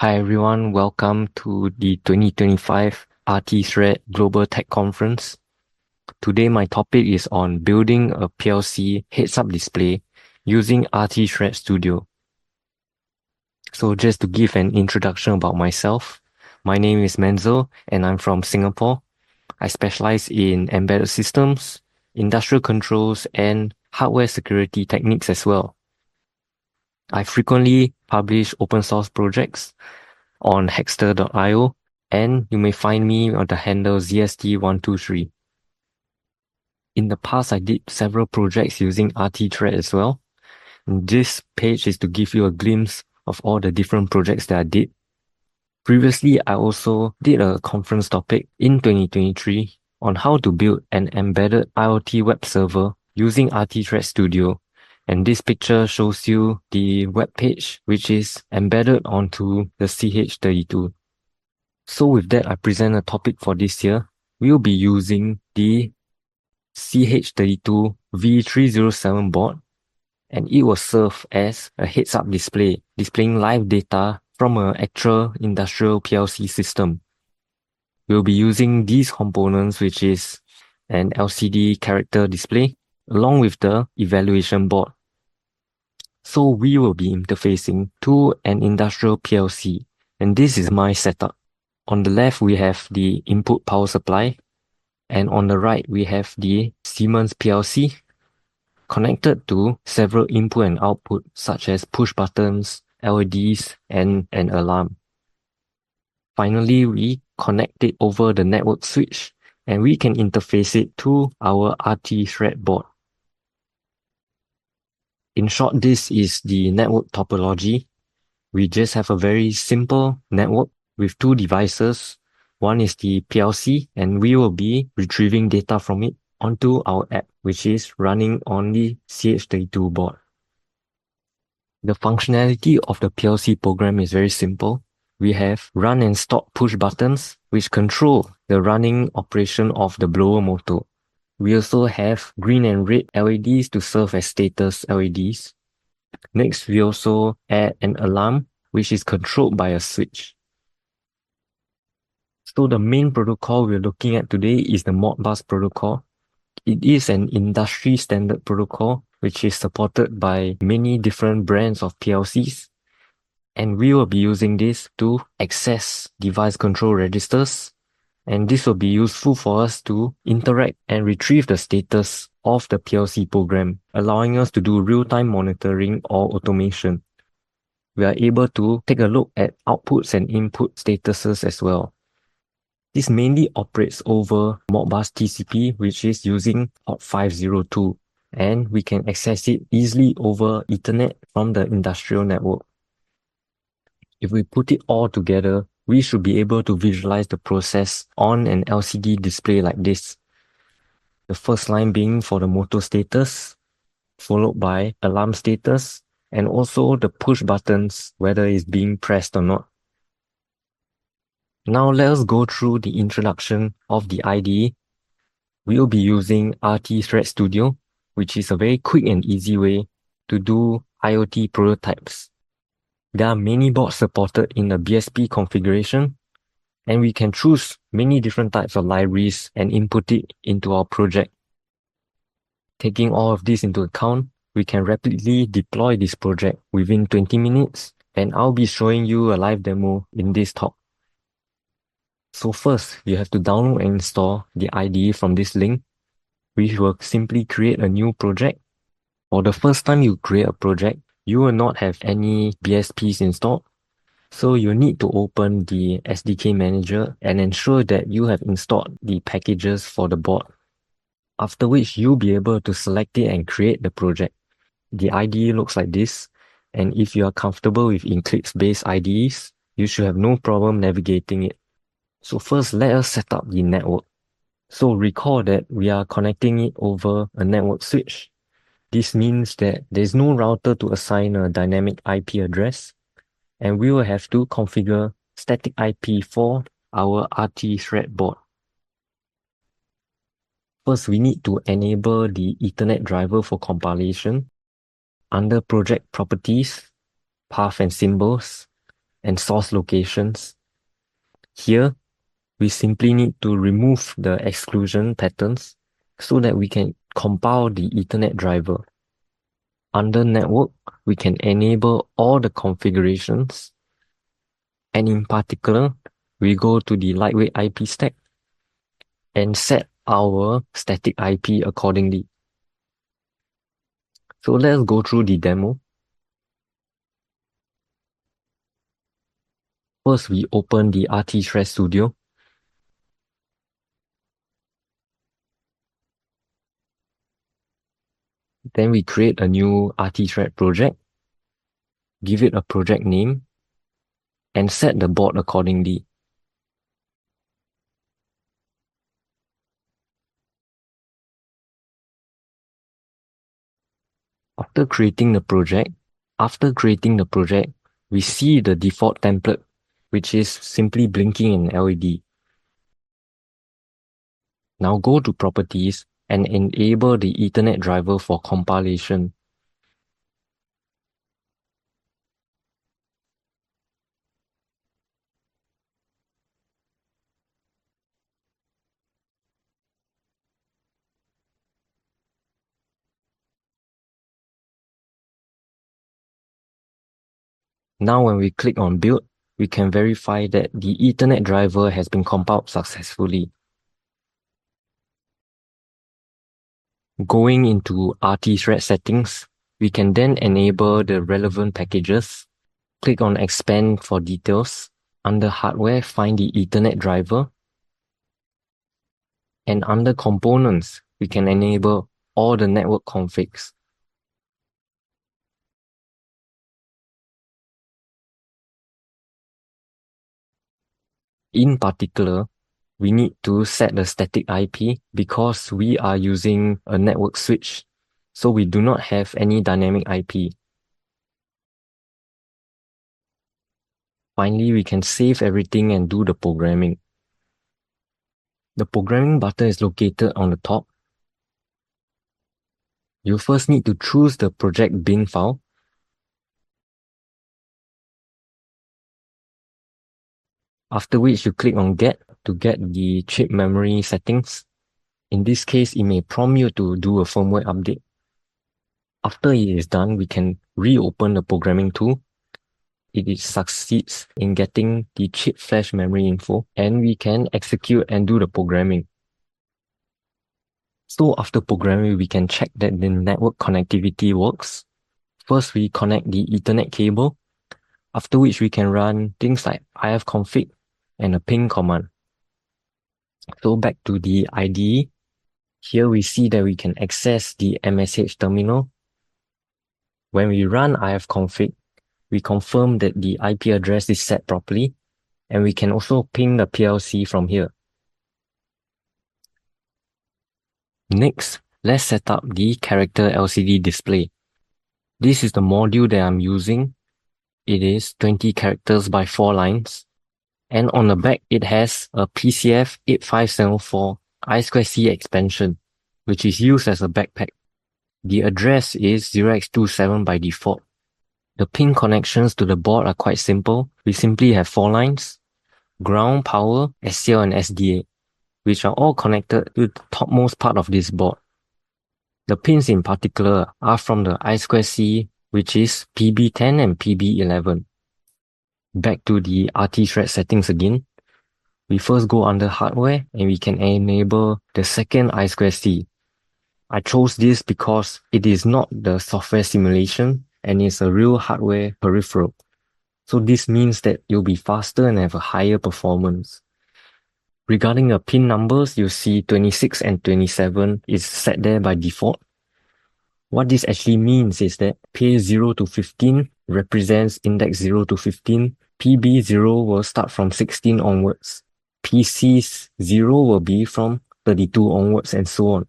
Hi everyone, welcome to the 2025 RT-Thread Global Tech Conference. Today my topic is on building a PLC heads-up display using RT-Thread Studio. So just to give an introduction about myself, my name is Menzel and I'm from Singapore. I specialize in embedded systems, industrial controls, and hardware security techniques as well. I frequently publish open source projects on Hexter.io, and you may find me on the handle ZST123. In the past, I did several projects using RT-Thread as well. And this page is to give you a glimpse of all the different projects that I did. Previously, I also did a conference topic in 2023 on how to build an embedded IoT web server using RT-Thread Studio. And this picture shows you the web page, which is embedded onto the CH32. So with that, I present a topic for this year. We'll be using the CH32 V307 board, and it will serve as a heads-up display, displaying live data from an actual industrial PLC system. We'll be using these components, which is an LCD character display, along with the evaluation board. So we will be interfacing to an industrial PLC, and this is my setup. On the left, we have the input power supply, and on the right, we have the Siemens PLC connected to several input and output, such as push buttons, LEDs, and an alarm. Finally, we connect it over the network switch, and we can interface it to our RT-Thread board. In short, this is the network topology. We just have a very simple network with two devices. One is the PLC, and we will be retrieving data from it onto our app, which is running on the CH32 board. The functionality of the PLC program is very simple. We have run and stop push buttons, which control the running operation of the blower motor. We also have green and red LEDs to serve as status LEDs. Next, we also add an alarm, which is controlled by a switch. So the main protocol we're looking at today is the Modbus protocol. It is an industry standard protocol, which is supported by many different brands of PLCs. And we will be using this to access device control registers. And this will be useful for us to interact and retrieve the status of the PLC program, allowing us to do real-time monitoring or automation. We are able to take a look at outputs and input statuses as well. This mainly operates over Modbus TCP, which is using port 502, and we can access it easily over Ethernet from the industrial network. If we put it all together, we should be able to visualize the process on an LCD display like this. The first line being for the motor status, followed by alarm status, and also the push buttons, whether it's being pressed or not. Now let us go through the introduction of the IDE. We'll be using RT-Thread Studio, which is a very quick and easy way to do IoT prototypes. There are many boards supported in the BSP configuration, and we can choose many different types of libraries and input it into our project. Taking all of this into account, we can rapidly deploy this project within 20 minutes, and I'll be showing you a live demo in this talk. So first, you have to download and install the IDE from this link. We will simply create a new project. For the first time you create a project, you will not have any BSPs installed. So you need to open the SDK manager and ensure that you have installed the packages for the board. After which you'll be able to select it and create the project. The IDE looks like this, and if you are comfortable with Eclipse-based IDEs, you should have no problem navigating it. So first, let us set up the network. So recall that we are connecting it over a network switch. This means that there's no router to assign a dynamic IP address, and we will have to configure static IP for our RT-Thread board. First, we need to enable the Ethernet driver for compilation. Under Project Properties, Path and Symbols, and source locations. Here, we simply need to remove the exclusion patterns so that we can compile the Ethernet driver. Under network, we can enable all the configurations, and in particular, we go to the lightweight IP stack and set our static IP accordingly. So let's go through the demo. First, we open the RT Studio. Then we create a new RT project, give it a project name, and set the board accordingly. After creating the project, we see the default template, which is simply blinking an LED. Now go to Properties and enable the Ethernet driver for compilation. Now when we click on Build, we can verify that the Ethernet driver has been compiled successfully. Going into RT-Thread settings, we can then enable the relevant packages. Click on Expand for details. Under Hardware, find the Ethernet driver. And under Components, we can enable all the network configs. In particular, we need to set the static IP because we are using a network switch, so we do not have any dynamic IP. Finally, we can save everything and do the programming. The programming button is located on the top. You first need to choose the project bin file. After which you click on Get to get the chip memory settings. In this case, it may prompt you to do a firmware update. After it is done, we can reopen the programming tool. It succeeds in getting the chip flash memory info, and we can execute and do the programming. So after programming, we can check that the network connectivity works. First, we connect the Ethernet cable, after which we can run things like ifconfig and a ping command. So back to the IDE. Here we see that we can access the MSH terminal. When we run ifconfig, we confirm that the IP address is set properly, and we can also ping the PLC from here. Next, let's set up the character LCD display. This is the module that I'm using. It is 20 characters by 4 lines. And on the back, it has a PCF 8574 I2C expansion, which is used as a backpack. The address is 0x27 by default. The pin connections to the board are quite simple. We simply have 4 lines, ground, power, SCL, and SDA, which are all connected to the topmost part of this board. The pins in particular are from the I2C, which is PB10 and PB11. Back to the RT-Thread settings again. We first go under Hardware and we can enable the second I2C. I chose this because it is not the software simulation and it's a real hardware peripheral. So this means that you'll be faster and have a higher performance. Regarding the pin numbers, you see 26 and 27 is set there by default. What this actually means is that P0 to 15 represents index 0 to 15. PB0 will start from 16 onwards. PC0 will be from 32 onwards and so on.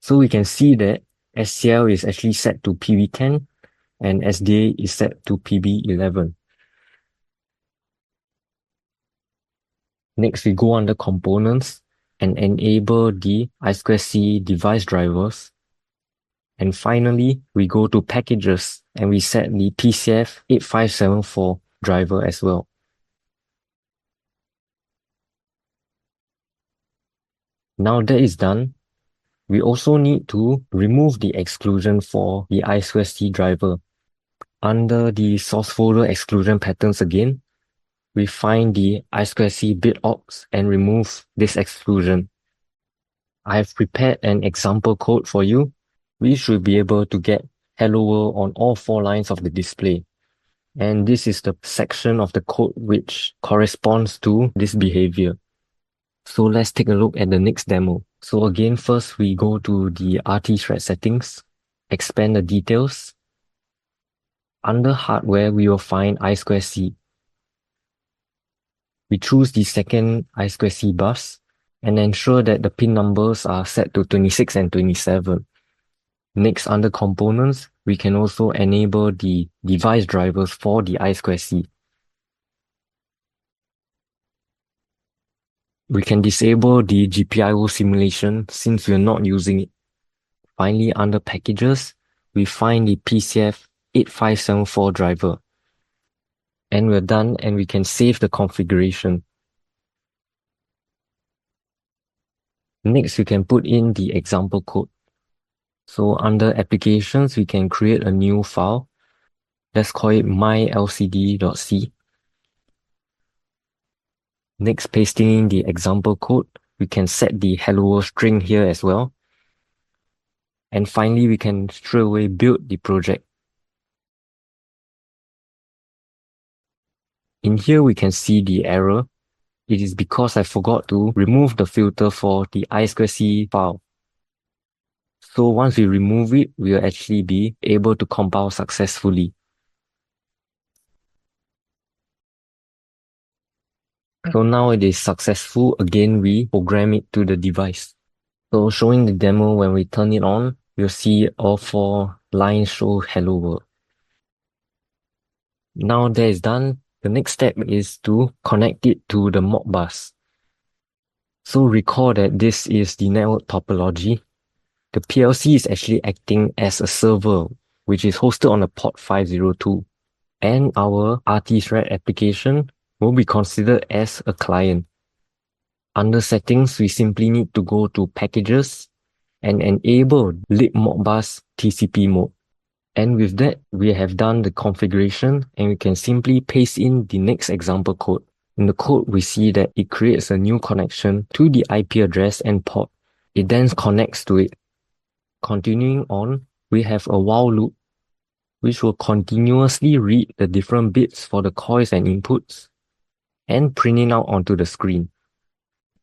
So we can see that SCL is actually set to PB10 and SDA is set to PB11. Next, we go under Components and enable the I2C device drivers. And finally, we go to Packages and we set the PCF 8574 driver as well. Now that is done, we also need to remove the exclusion for the I2C driver. Under the source folder exclusion patterns again, we find the I2C bit ops and remove this exclusion. I have prepared an example code for you. We should be able to get hello world on all 4 lines of the display. And this is the section of the code which corresponds to this behavior. So let's take a look at the next demo. So again, first we go to the RT thread settings, expand the details. Under hardware, we will find I2C. We choose the second I2C bus and ensure that the pin numbers are set to 26 and 27. Next, under components, we can also enable the device drivers for the I2C. We can disable the GPIO simulation since we're not using it. Finally, under packages, we find the PCF 8574 driver. And we're done and we can save the configuration. Next, we can put in the example code. So under applications, we can create a new file. Let's call it mylcd.c. Next, pasting in the example code, we can set the hello world string here as well. And finally, we can straight away build the project. In here, we can see the error. It is because I forgot to remove the filter for the I2C file. So once we remove it, we'll actually be able to compile successfully. So now it is successful. Again, we program it to the device. So showing the demo, when we turn it on, you'll see all 4 lines show hello world. Now that is done, the next step is to connect it to the Modbus. So recall that this is the network topology. The PLC is actually acting as a server, which is hosted on a port 502. And our RT thread application will be considered as a client. Under settings, we simply need to go to packages and enable libmodbus TCP mode. And with that, we have done the configuration and we can simply paste in the next example code. In the code, we see that it creates a new connection to the IP address and port. It then connects to it. Continuing on, we have a while loop, which will continuously read the different bits for the coils and inputs and print it out onto the screen.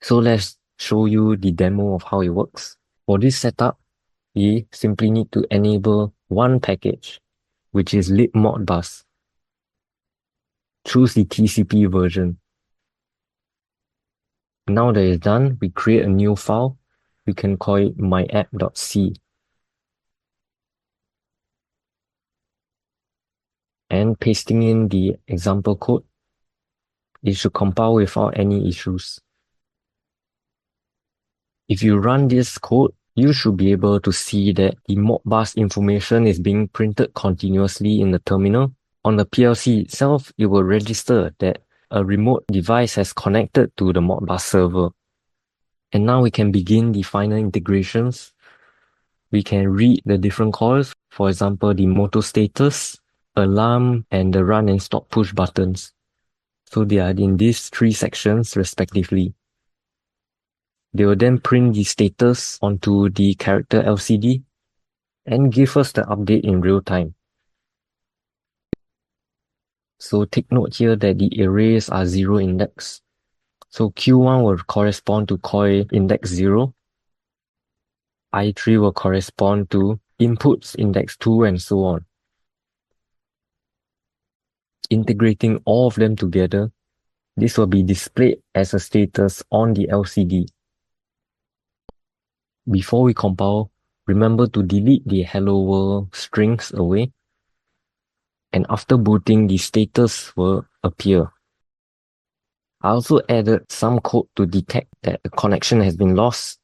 So let's show you the demo of how it works. For this setup, we simply need to enable one package, which is libmodbus. Choose the TCP version. Now that it's done, we create a new file. We can call it myapp.c. And pasting in the example code, it should compile without any issues. If you run this code, you should be able to see that the Modbus information is being printed continuously in the terminal. On the PLC itself, it will register that a remote device has connected to the Modbus server. And now we can begin the final integrations. We can read the different coils, for example, the motor status, alarm, and the run and stop push buttons. So they are in these 3 sections respectively. They will then print the status onto the character LCD and give us the update in real time. So take note here that the arrays are 0 index. So Q1 will correspond to coil index 0. I3 will correspond to inputs index 2 and so on. Integrating all of them together, this will be displayed as a status on the LCD. Before we compile, remember to delete the hello world strings away. And after booting, the status will appear. I also added some code to detect that the connection has been lost,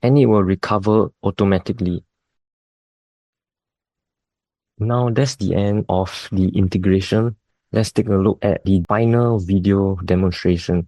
and it will recover automatically. Now that's the end of the integration. let's take a look at the final video demonstration.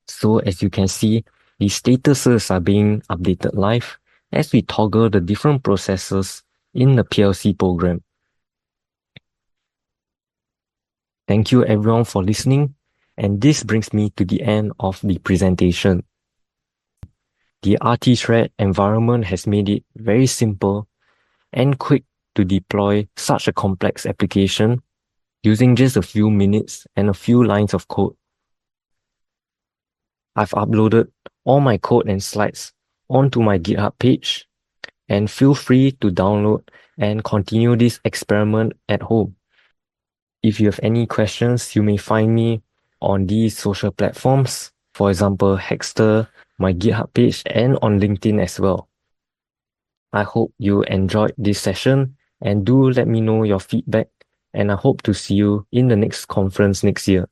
So as you can see, the statuses are being updated live as we toggle the different processes in the PLC program. Thank you everyone for listening, and this brings me to the end of the presentation. The RT-Thread environment has made it very simple and quick to deploy such a complex application using just a few minutes and a few lines of code. I've uploaded all my code and slides onto my GitHub page, and feel free to download and continue this experiment at home. If you have any questions, you may find me on these social platforms, for example, Hackster, my GitHub page, and on LinkedIn as well. I hope you enjoyed this session, and do let me know your feedback, and I hope to see you in the next conference next year.